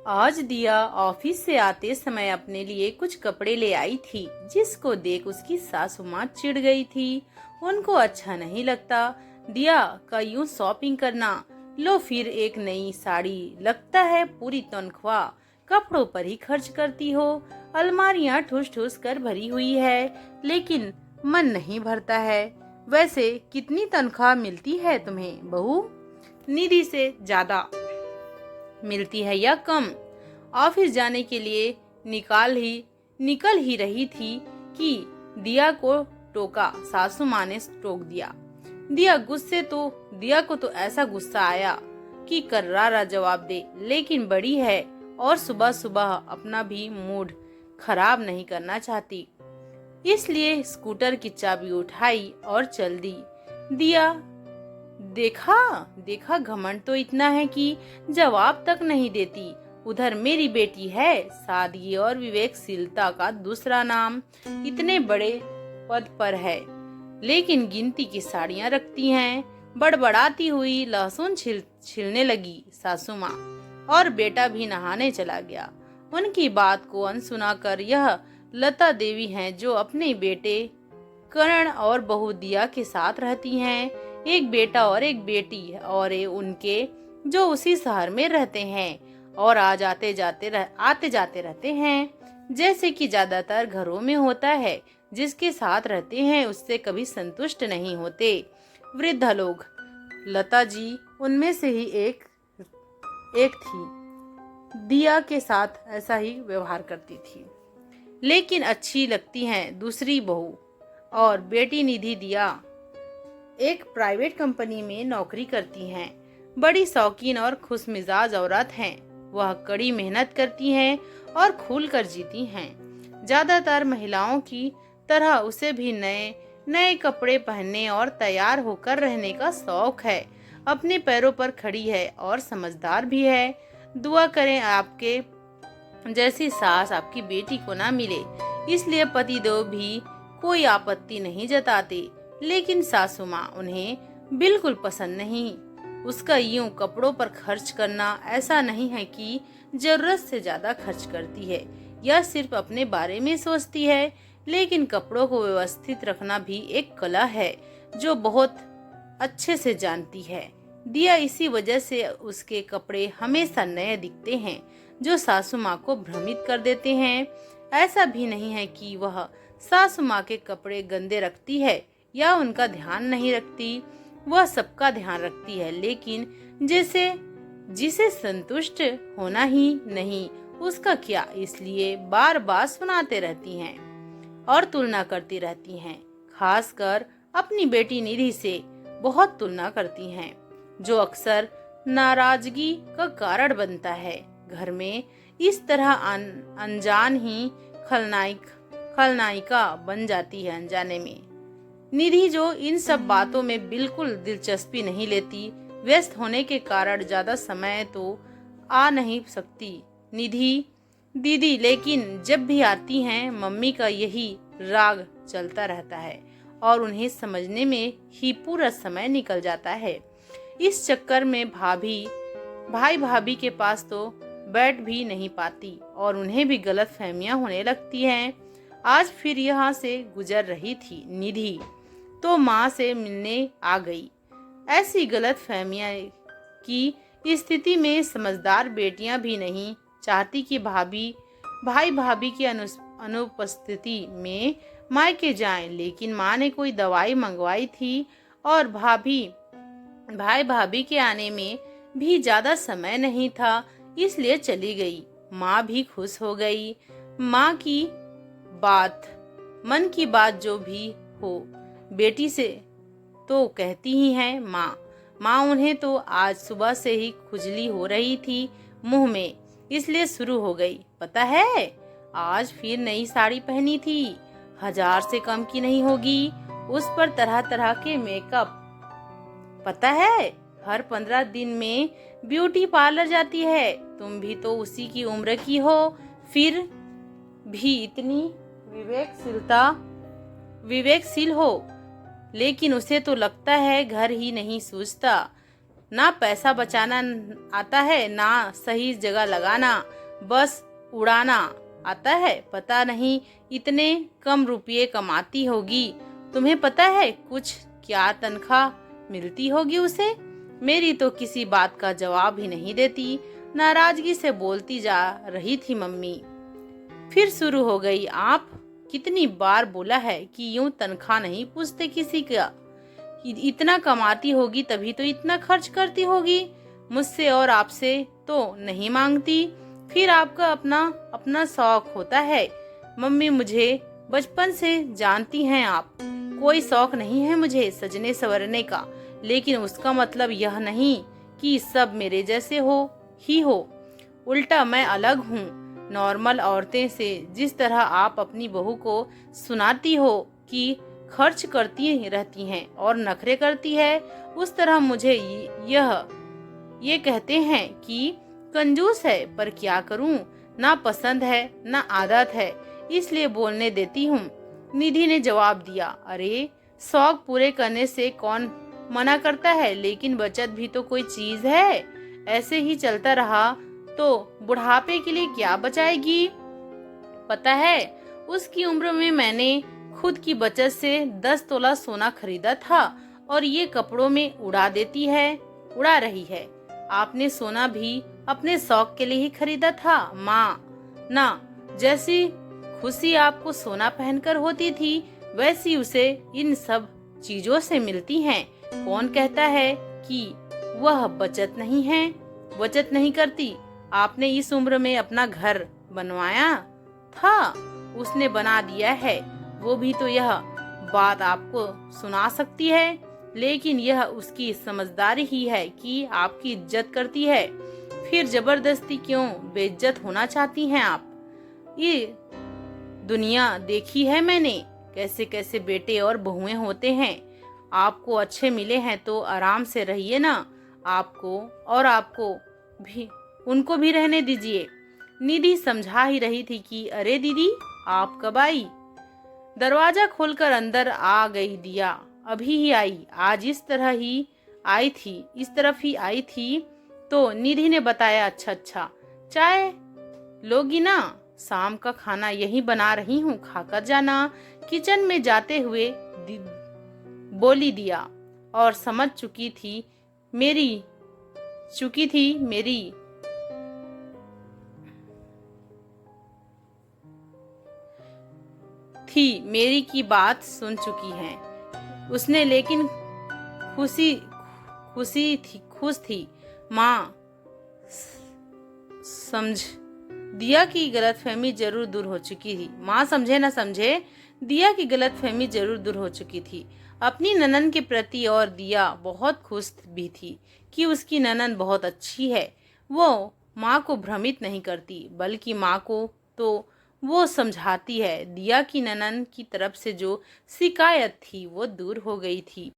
आज दिया ऑफिस से आते समय अपने लिए कुछ कपड़े ले आई थी, जिसको देख उसकी सासू माँ चिढ़ गई थी। उनको अच्छा नहीं लगता दिया का यूं शॉपिंग करना। लो फिर एक नई साड़ी, लगता है पूरी तनख्वाह कपड़ों पर ही खर्च करती हो। अलमारियां ठूस ठूस कर भरी हुई है, लेकिन मन नहीं भरता है। वैसे कितनी तनख्वाह मिलती है तुम्हें बहू? निधि से ज्यादा मिलती है या कम? ऑफिस जाने के लिए निकल ही रही थी कि दिया को टोका। सासू माँ ने टोक दिया। दिया को तो ऐसा गुस्सा आया कि कर्रारा जवाब दे, लेकिन बड़ी है और सुबह सुबह अपना भी मूड खराब नहीं करना चाहती, इसलिए स्कूटर की चाबी उठाई और चल दी। दिया देखा देखा, घमंड तो इतना है कि जवाब तक नहीं देती। उधर मेरी बेटी है, सादगी और विवेकशीलता का दूसरा नाम। इतने बड़े पद पर है, लेकिन गिनती की साड़ियां रखती हैं। बड़बड़ाती हुई लहसुन छीलने लगी सासू माँ, और बेटा भी नहाने चला गया। उनकी बात को अनसुना कर यह लता देवी हैं, जो अपने बेटे करण और बहू दिया के साथ रहती हैं। एक बेटा और एक बेटी और उनके, जो उसी शहर में रहते हैं और आते जाते रहते हैं, जैसे कि ज्यादातर घरों में होता है। जिसके साथ रहते हैं उससे कभी संतुष्ट नहीं होते। वृद्ध लोग, लता जी उनमें से ही एक थी। दिया के साथ ऐसा ही व्यवहार करती थी, लेकिन अच्छी लगती हैं दूसरी बहू और बेटी निधि। दिया एक प्राइवेट कंपनी में नौकरी करती हैं। बड़ी शौकीन और खुशमिजाज औरत हैं। वह कड़ी मेहनत करती हैं और खुल कर जीती हैं। ज्यादातर महिलाओं की तरह उसे भी नए नए कपड़े पहनने और तैयार होकर रहने का शौक है। अपने पैरों पर खड़ी है और समझदार भी है। दुआ करें आपके जैसी सास आपकी बेटी को ना मिले। इसलिए पतिदेव भी कोई आपत्ति नहीं जताते, लेकिन सासू माँ उन्हें बिल्कुल पसंद नहीं। उसका यूं कपड़ों पर खर्च करना ऐसा नहीं है कि जरूरत से ज्यादा खर्च करती है या सिर्फ अपने बारे में सोचती है, लेकिन कपड़ों को व्यवस्थित रखना भी एक कला है जो बहुत अच्छे से जानती है। दिया इसी वजह से उसके कपड़े हमेशा नए दिखते हैं, जो सासू माँ को भ्रमित कर देते हैं। ऐसा भी नहीं है कि वह सासू माँ के कपड़े गंदे रखती है या उनका ध्यान नहीं रखती। वह सबका ध्यान रखती है, लेकिन जिसे संतुष्ट होना ही नहीं उसका क्या, इसलिए बार बार सुनाते रहती हैं और तुलना करती रहती हैं। खासकर अपनी बेटी निधि से बहुत तुलना करती हैं, जो अक्सर नाराजगी का कारण बनता है। घर में इस तरह अनजान ही खलनायिका बन जाती है अनजाने में। निधि, जो इन सब बातों में बिल्कुल दिलचस्पी नहीं लेती, व्यस्त होने के कारण ज्यादा समय तो आ नहीं सकती निधि दीदी, लेकिन जब भी आती हैं मम्मी का यही राग चलता रहता है और उन्हें समझने में ही पूरा समय निकल जाता है। इस चक्कर में भाई भाभी के पास तो बैठ भी नहीं पाती और उन्हें भी गलत फहमियां होने लगती हैं। आज फिर यहाँ से गुजर रही थी निधि तो माँ से मिलने आ गई। ऐसी गलत फहमियां की स्थिति में समझदार बेटियां भी नहीं चाहती कि भाई भाभी की अनुपस्थिति में मायके जाएं, लेकिन माँ ने कोई दवाई मंगवाई थी और भाई भाभी के आने में भी ज्यादा समय नहीं था, इसलिए चली गई। माँ भी खुश हो गई। माँ की मन की बात जो भी हो बेटी से तो कहती ही है माँ उन्हें तो आज सुबह से ही खुजली हो रही थी मुंह में, इसलिए शुरू हो गई। पता है आज फिर नई साड़ी पहनी थी, 1000 से कम की नहीं होगी। उस पर तरह तरह के मेकअप। पता है हर 15 दिन में ब्यूटी पार्लर जाती है। तुम भी तो उसी की उम्र की हो, फिर भी इतनी विवेकशील हो, लेकिन उसे तो लगता है घर ही नहीं सूझता। ना पैसा बचाना आता है, ना सही जगह लगाना, बस उड़ाना आता है। पता नहीं इतने कम रुपये कमाती होगी। तुम्हें पता है कुछ क्या तनख्वाह मिलती होगी उसे? मेरी तो किसी बात का जवाब ही नहीं देती। नाराजगी से बोलती जा रही थी मम्मी। फिर शुरू हो गई। आप कितनी बार बोला है कि यूं तनख्वाह नहीं पूछते किसी का। इतना कमाती होगी तभी तो इतना खर्च करती होगी। मुझसे और आपसे तो नहीं मांगती। फिर आपका अपना अपना शौक होता है। मम्मी मुझे बचपन से जानती हैं आप। कोई शौक नहीं है मुझे सजने संवरने का, लेकिन उसका मतलब यह नहीं कि सब मेरे जैसे हो। उल्टा मैं अलग हूँ नॉर्मल औरतें से। जिस तरह आप अपनी बहू को सुनाती हो कि खर्च करती रहती हैं और नखरे करती है, उस तरह मुझे ये कहते हैं कि कंजूस है। पर क्या करूं, ना पसंद है ना आदत है, इसलिए बोलने देती हूँ। निधि ने जवाब दिया, अरे शौक पूरे करने से कौन मना करता है, लेकिन बचत भी तो कोई चीज है। ऐसे ही चलता रहा तो बुढ़ापे के लिए क्या बचाएगी? पता है उसकी उम्र में मैंने खुद की बचत से 10 तोला सोना खरीदा था और ये कपड़ों में उड़ा रही है। आपने सोना भी अपने शौक के लिए ही खरीदा था माँ ना। जैसी खुशी आपको सोना पहनकर होती थी, वैसी उसे इन सब चीजों से मिलती है। कौन कहता है कि वह बचत नहीं करती? आपने इस उम्र में अपना घर बनवाया था, उसने बना दिया है। वो भी तो यह बात आपको सुना सकती है, लेकिन यह उसकी समझदारी ही है कि आपकी इज्जत करती है। फिर जबरदस्ती क्यों बेइज्जत होना चाहती हैं आप? ये दुनिया देखी है मैंने, कैसे कैसे बेटे और बहुएं होते हैं। आपको अच्छे मिले हैं तो आराम से रहिए ना। आपको भी उनको भी रहने दीजिए। निधि समझा ही रही थी कि अरे दीदी आप कब आई? दरवाजा खोलकर अंदर आ गई दिया। अभी ही आई, आज इस तरफ ही आई थी। तो निधि ने बताया, अच्छा चाय लोगी ना? शाम का खाना यही बना रही हूँ, खाकर जाना। किचन में जाते हुए बोली दिया और समझ चुकी थी मेरी की बात सुन चुकी हैं उसने, लेकिन खुश थी। माँ समझ दिया कि गलतफहमी जरूर दूर हो चुकी थी। माँ समझे न समझे, दिया की गलतफहमी जरूर दूर हो चुकी थी अपनी ननन के प्रति। और दिया बहुत खुश भी थी कि उसकी ननन बहुत अच्छी है। वो माँ को भ्रमित नहीं करती, बल्कि माँ को तो वो समझाती है। दिया की ननन की तरफ से जो शिकायत थी वो दूर हो गई थी।